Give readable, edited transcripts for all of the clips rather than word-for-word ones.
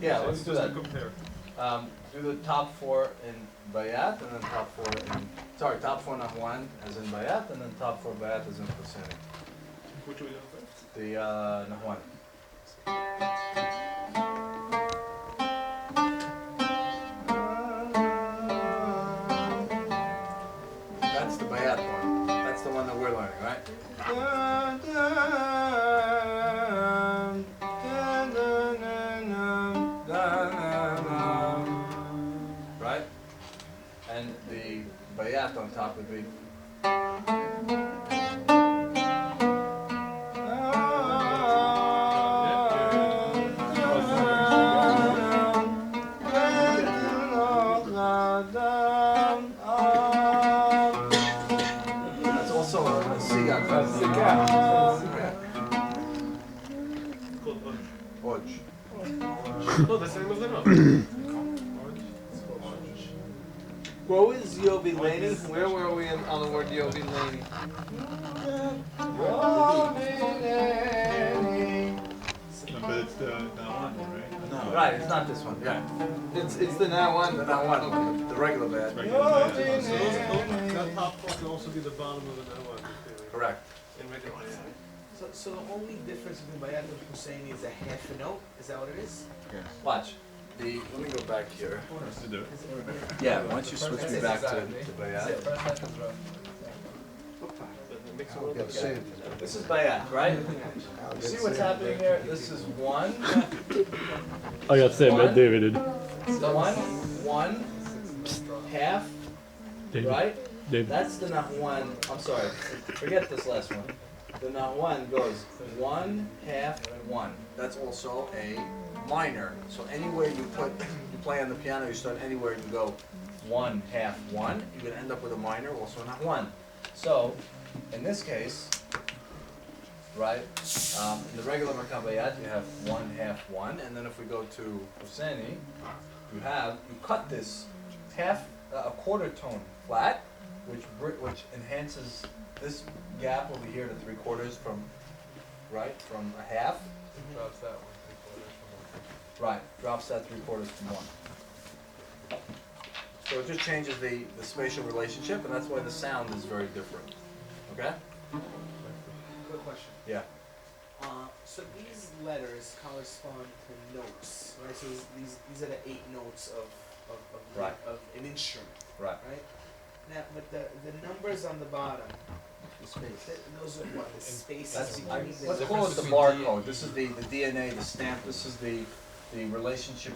Yeah, let's do that. Do the top four in Bayat, and then top four in, sorry, top four Nahwan as in Bayat, and then top four Bayat as in Husseini. Which we have first? The Nahwan. That's the Bayat one. That's the one that we're learning, right? Right? And the Bayat on top would be. That's also a Siyak. That's the gap. Oj. No, the same as the no. What was Yobilani? Where were we on the word Yobilani? But it's the one, right? No. Right, it's not this one. Yeah. It's the now one. The Nahwan one. The regular Bayat. That top four can also be the bottom of the Nahwan. Correct. In regular. So the only difference between Bayat and Husseini is a half a note? Is that what it is? Watch. Let me go back here. Let's do it. Yeah, once you switch me back to Bayat. This is Bayat, right? You see what's happening here? This is one. I got same One. David. One, half, David. right? David. That's the Nahwan. I'm sorry. Forget this last one. The Nahwan goes 1, half, 1. That's also a minor. So anywhere you play on the piano, you start anywhere, you go 1, half, 1. You're going to end up with a minor, also a Nahwan. So, in this case, right, in the regular Makam Bayat, you have 1, half, 1. And then if we go to Husseini, you cut this half, a quarter tone flat, which enhances this gap over here to 3/4 from a half. Drops that one. Right, drops that 3/4 from 1. So it just changes the spatial relationship, and that's why the sound is very different. Okay? Good question. Yeah. So these letters correspond to notes, right? So these are the 8 notes of Right. of an instrument, Right. right? Now, but the numbers on the bottom, those are what? The spaces That's, between the let's call it the barcode. This is the DNA, the stamp. This is the relationship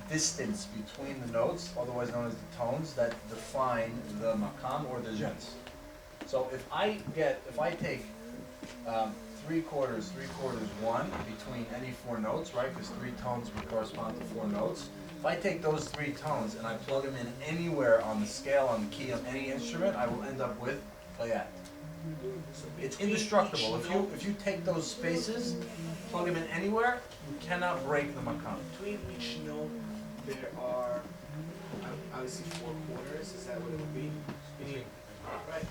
distance between the notes, otherwise known as the tones, that define the makam or the gens. So if I take 3/4, 1 between any 4 notes, right? Because 3 tones would correspond to 4 notes. If I take those 3 tones and I plug them in anywhere on the scale, on the key of any instrument, I will end up with Bayat. So It's between indestructible. each If you take those spaces, plug them in anywhere, you cannot break the makam. Between each note, there are obviously 4 quarters. Is that what it would be? Right.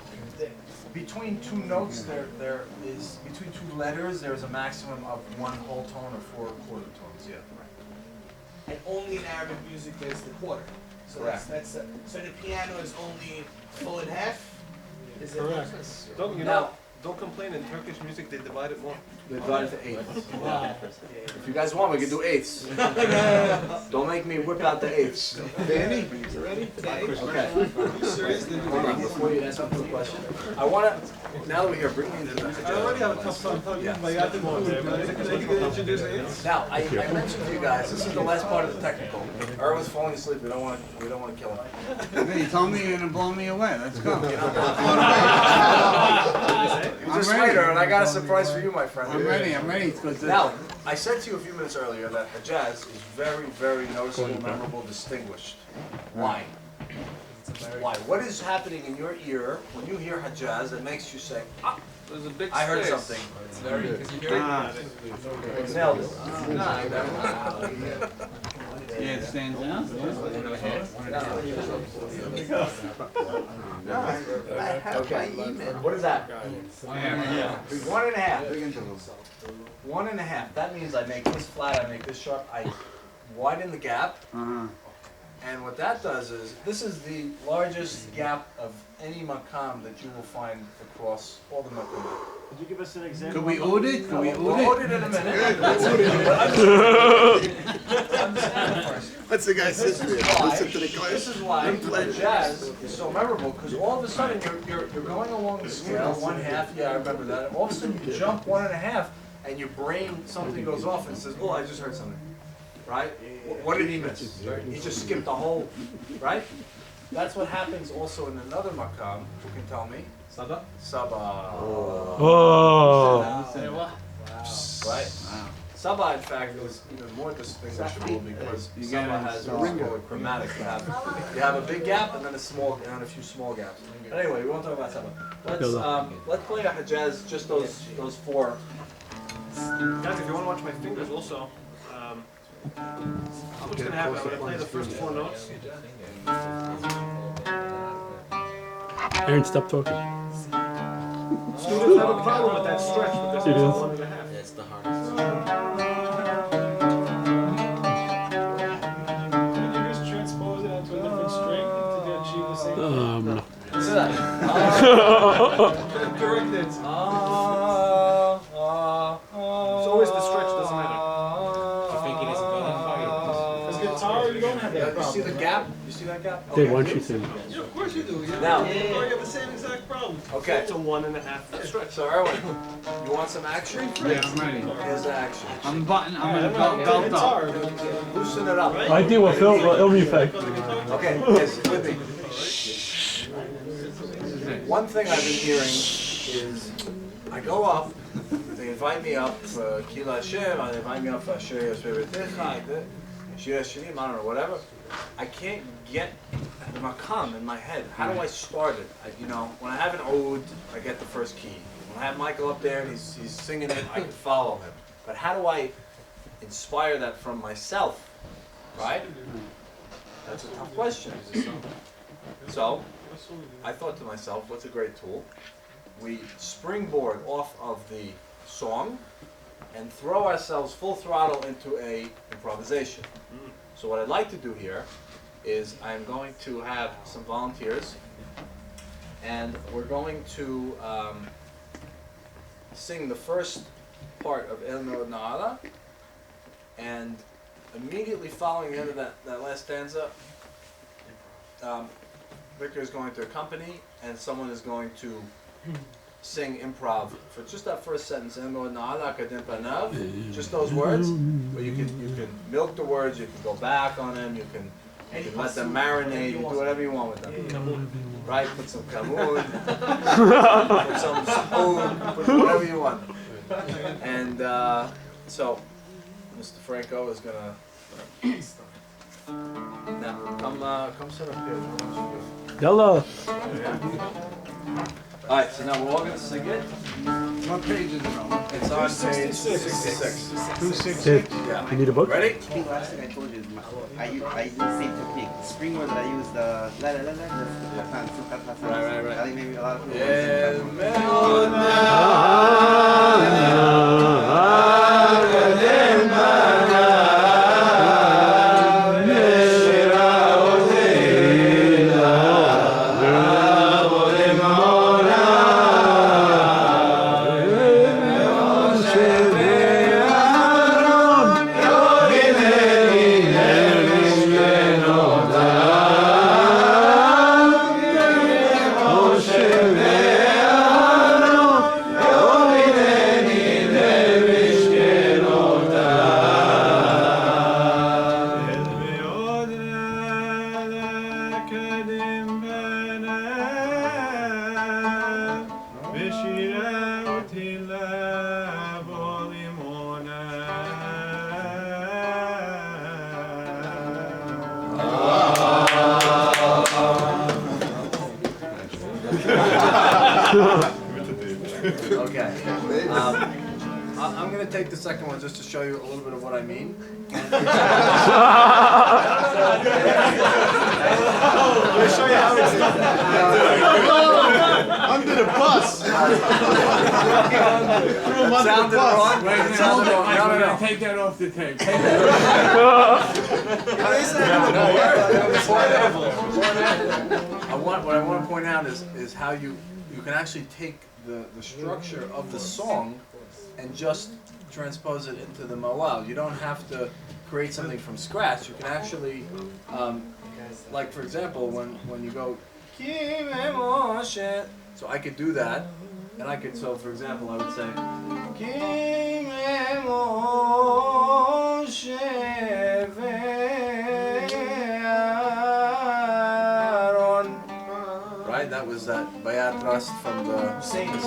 Between 2 notes, there is between 2 letters, there is a maximum of 1 whole tone or 4 quarter tones. Yeah. And only in Arabic music there's the quarter. So Correct. so the piano is only full and half. Is it? Correct. Don't Now- don't complain. In Turkish music, they divide it more. We divide it to 8. If you guys want, we can do 8s. Don't make me whip out the 8s. Danny, you ready? Okay. You serious? Hold on, before you ask me the question, I want to, now that we're here, bring me into the I already have a tough time telling you, but I got the moves. Can you introduce it? Now, I mentioned to you guys, this is the last part of the technical. Erwin's falling asleep, we don't want to kill him. Hey, you told me you're gonna blow me away. Let's go. You're I'm just ready. later, and I got a surprise for you, my friend. I'm ready. I'm ready. Because Now, I said to you a few minutes earlier that Hajaz is very, very noticeable, memorable, distinguished. Why? Why? What is happening in your ear when you hear Hajaz that makes you say, ah, There's a big I heard space. something? Ah, Nailed it. yeah, it stands out. Okay. What is that? 1.5. Big intervals. 1.5. That means I make this flat, I make this sharp, I widen the gap. Uh-huh. And what that does is, this is the largest gap of any makam that you will find across all the makam. Could you give us an example? Could we oud it? Could we We'll oud hold it? it in a minute. Understand first. That's the guy's history. Listen to the This class. is why jazz is so memorable, because all of a sudden you're going along the scale, 1/2, yeah, I remember that. And all of a sudden you jump 1.5, and your brain, something goes off and says, oh, I just heard something. Right? What did he miss? He just skipped a whole, right? That's what happens also in another makam. Who can tell me? Sada? Sabah. Oh. Right? Sabah, in fact, is even more distinguishable because You get Sabah it. has what's called a chromatic. You have a big gap and then a few small gaps. But anyway, we won't talk about Sabah. Let's play a Hajaz, just those 4. Guys, if you want to watch my fingers also, what's going to happen? I'm going to play the first 4 notes. Aaron, stop talking. Students have a problem with that stretch because it's Students. 1.5. It's the hardest. Can you just transpose it onto a different string to achieve the same? No. See that? Correct it. It's always the stretch, doesn't matter. Because guitar, you don't have that You see problem. the gap? You see that gap? Dave, why don't you sing? Yeah, of course you do. Yeah. Now- You have the same exact problem. Okay. It's a 1.5 stretch. So Erwin, you want some action? Yeah, I'm ready. Here's the action. I'm gonna belt It's up. hard. Loosen it up. I deal with film effect. Okay, yes, with me. One thing I've been hearing is, I go up, they invite me up for Kila Hashem, they invite me up for Asher Yosvevetecha, Shir Shirim, I don't know, whatever. I can't get the makam in my head. How do I start it? When I have an ode, I get the first key. When I have Michael up there and he's singing it, I can follow him. But how do I inspire that from myself? Right? That's a tough question. So, I thought to myself, what's a great tool? We springboard off of the song and throw ourselves full throttle into a improvisation. So what I'd like to do here is I'm going to have some volunteers and we're going to sing the first part of El Nod Na'ala, and immediately following the end of that last stanza, Victor is going to accompany and someone is going to sing improv for just that first sentence, El Nod Na'ala Kadim Panav, just those words, but you can milk the words, you can go back on them, you can let them marinate, you can do whatever you want with them. Right? Put some kamoon, put some spoon, put whatever you want. And so, Mr. Franco is gonna now come sit up here. Yalla. All right, so now we're all gonna sing it. What page is it on? It's on page 66. Dave, Yeah. you need a book? Ready? I think last thing I told you is I use the same technique. The springboard that I use, the la la la la, the pan, sukata, Right. I think maybe a lot of people. El Mona. Okay. I'm gonna take the second one just to show you a little bit of what I mean. I'm gonna show you how it's Under the bus. Threw him under the bus. Wait, sounded wrong. No, no. Take that off the tape. What I want to point out is how you can actually take the structure of the song and just transpose it into the moal. You don't have to create something from scratch. You can actually, like for example, when you go, so I could do that, and I could, so for example, I would say, right? That was that Bayat Rast from the Husseini.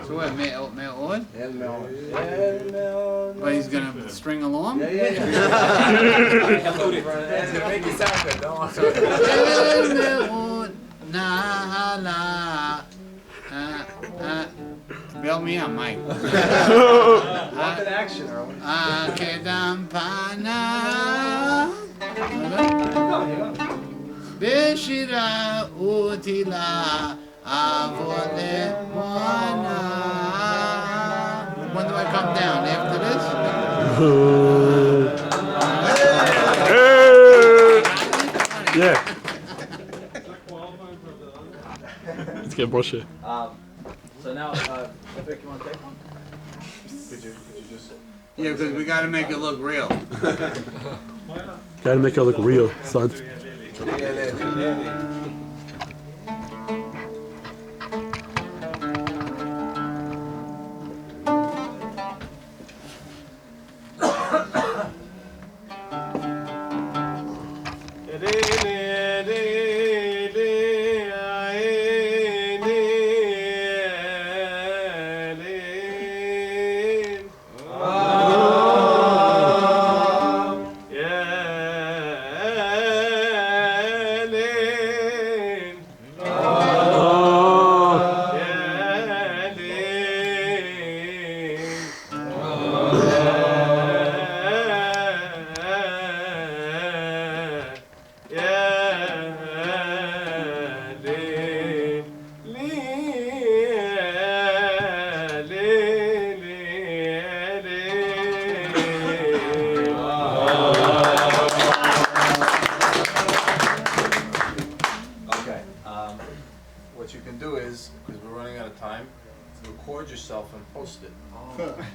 So what, Mel on? But he's gonna string along? Yeah. Make it sound good, don't Bail me out, Mike. Want an action, Erwin? Beshira utila avole wana. When do I come down? After this? Yeah. Let's get bullshit. So now, Vic, you want to take one? Could you just... Yeah, because we gotta make it look real. Gotta make it look real, son. What you can do is, because we're running out of time, record yourself and post it.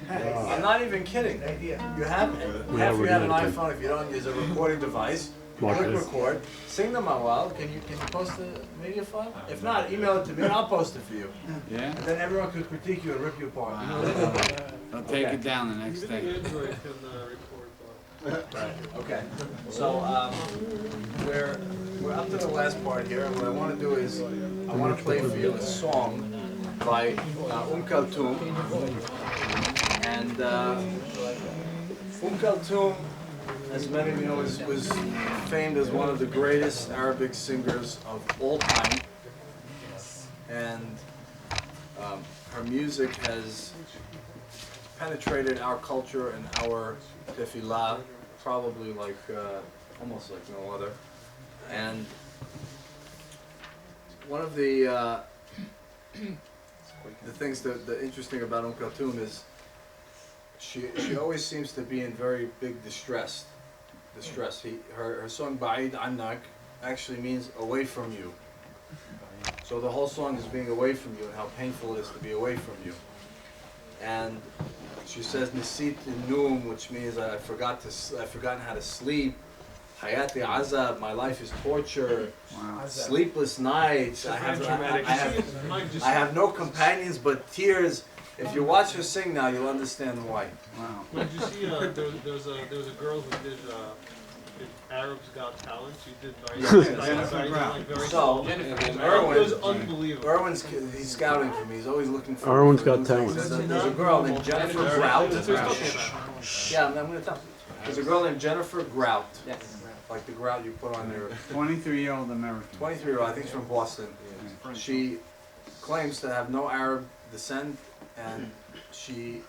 I'm not even kidding. You have if you have an iPhone, if you don't use a recording device, click record, sing the mawal. Can you post the media file? If not, email it to me and I'll post it for you. Yeah? And then everyone could critique you and rip you apart. I'll take it down the next day. Right. Okay. So we're up to the last part here. What I want to do is I want to play for you a song by Kulthum. And Kulthum, as many of you know, was famed as one of the greatest Arabic singers of all time. And her music has penetrated our culture and our tefillah probably like almost like no other. And one of the things that interesting about Kulthum is she always seems to be in very big distress. Her song Ba'id Annak actually means away from you. So the whole song is being away from you and how painful it is to be away from you. And she says Nisit Num, which means I've forgotten how to sleep. Hayati Azab, my life is torture. Wow. Sleepless nights. I have no companions but tears. If you watch her sing now, you'll understand why. Wow. Did you see? There was a girl who did Arabs Got Talent. She did very So, it Erwin, was unbelievable. Erwin's he's scouting for me. He's always looking for. Erwin's for got new talent. things. There's a girl named Jennifer Grout. That's what he's talking about. Yeah, I'm gonna tell you. There's a girl named Jennifer Grout, Yes. like the grout you put on your 23-year-old American. 23-year-old. I think she's from Boston. She claims to have no Arab descent, and she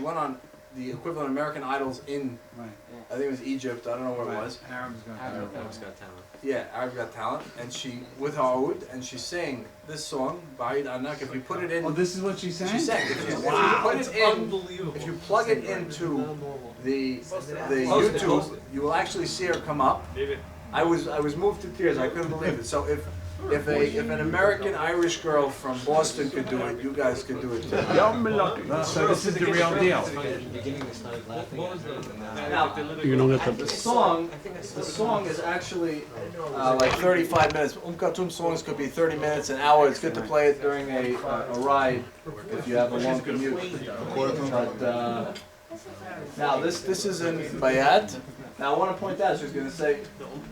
went on the equivalent of American Idols in, Right. I think it was Egypt. I don't know where it was. Arabs got Arabs Got Talent. Yeah, Arab Got Talent, and she with her oud, and she sang this song, Ba'id Anak. If you put it in, Oh, this is what she sang? she sang. If you put It's it in, unbelievable. if you plug it into the YouTube, you will actually see her come up. I was moved to tears. I couldn't believe it. So if an American Irish girl from Boston could do it, you guys could do it too. So this is the real deal. Now, You don't get the the. song is actually like 35 minutes. Kulthum songs could be 30 minutes, an hour. It's good to play it during a ride if you have a long commute. But now this is in Bayat. Now I want to point out, she's going to say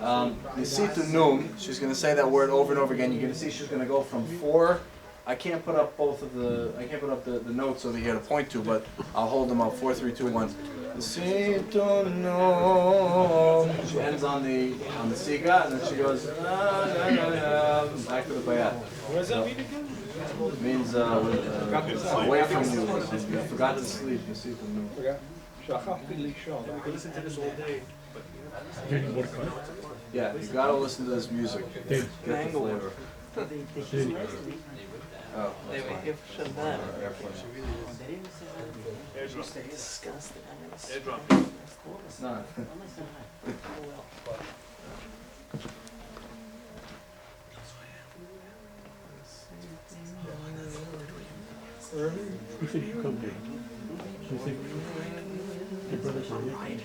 Nisitu Num. She's going to say that word over and over again. You're going to see she's going to go from 4. I can't put up the notes over here to point to, but I'll hold them up. 4, 3, 2, 1. Nisitu Num. She ends on the siga, and then she goes back to the Bayat. What does that mean again? It means away from you. You forgot to sleep. Nisitu Num. You can listen to this all day. Yeah, you gotta listen to this music. Get the flavor. Oh, that's fine. It's not. You said you come here. You said your brother's not here.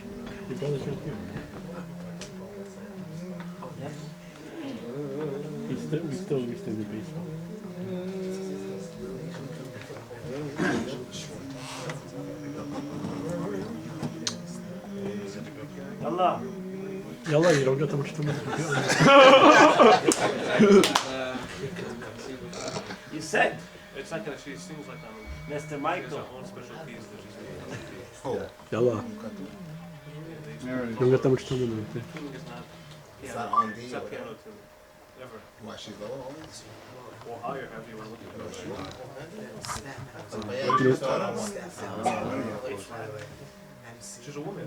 Your brother's not here. We still in the basement. Yalla, you don't get that much time. You said, It's like that she sings like Mr. she has Michael. her own special piece that she's Yalla, There it you is. don't get that much time in there. tuning is not It's piano. not on It's D not or piano tune. Never. why she's low. Or higher, however you want to look at it. She's a woman.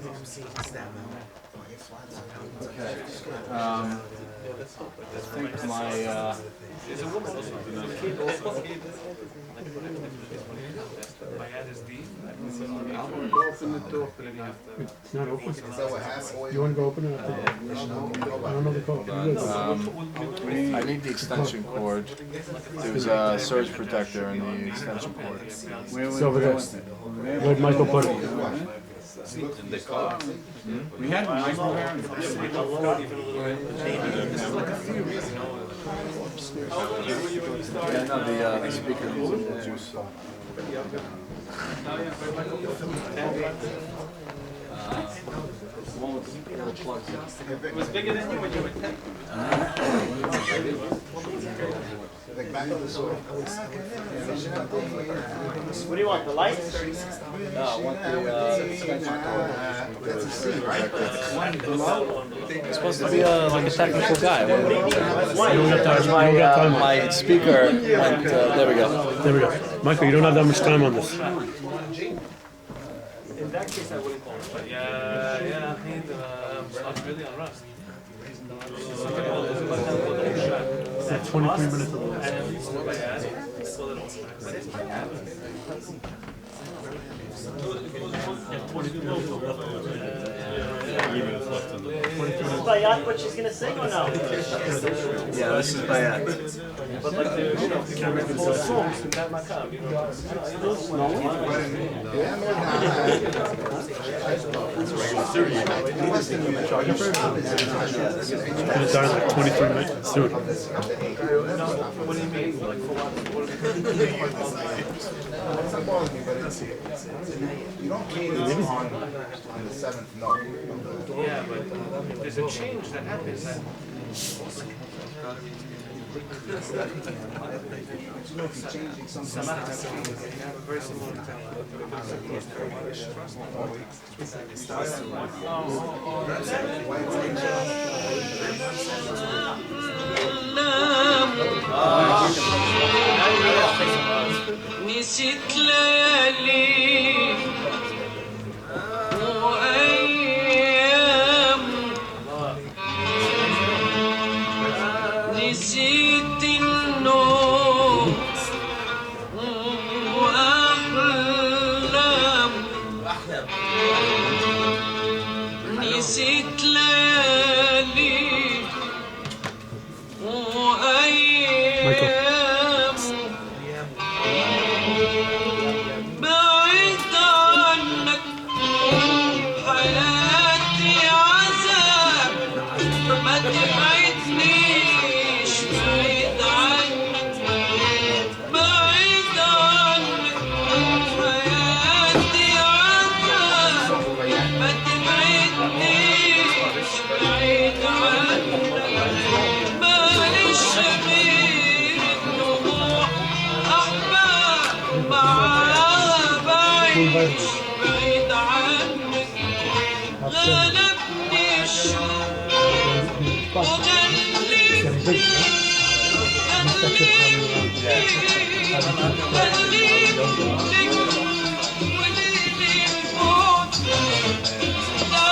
Okay. I think my She's a woman also. My head is deep. Open the door. It's not open. Is that what hassle? You want to go open it? I don't know the code. You I need the extension cord. There's a surge protector in the extension cord. Where It's was over there. Where'd Michael put it? We had Michael there. Yeah, no, the speaker needs a little juice. The one with the little plugs in. It was bigger than you when you were 10. Like back of the store. What do you want, the lights? No, I want the extension cord. That's a C, right? It's supposed to be like a technical guy. You don't have time. You don't have time. My speaker went, there we go. There we go. Michael, you don't have that much time on this. In that case, I wouldn't call it. But yeah, I need really on rust. had 23 minutes of Is Bayat what she's gonna sing or no? Yeah, this is Bayat. But like the full songs from that Macab, you know. It's like 23 minutes. Dude. What do you mean? Like for what? You don't gain it on the 7th note. Yeah, but if there's a change that happens, then نسيت ليالي وأيام نسيت النوم وأحلام نسيت ليالي وأيام بعيد عنك حياتي عذاب ما تبعدنيش بعيد عنك بعيد عنك حياتي عذاب ما تبعدنيش بعيد عنك ماليش غير الدموع أحباب معاها بعيش بعيد عنك غلبني الشوق وغلبني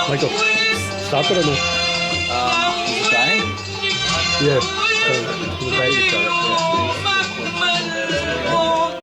Michael, stop it or no? Is it dying? Yeah.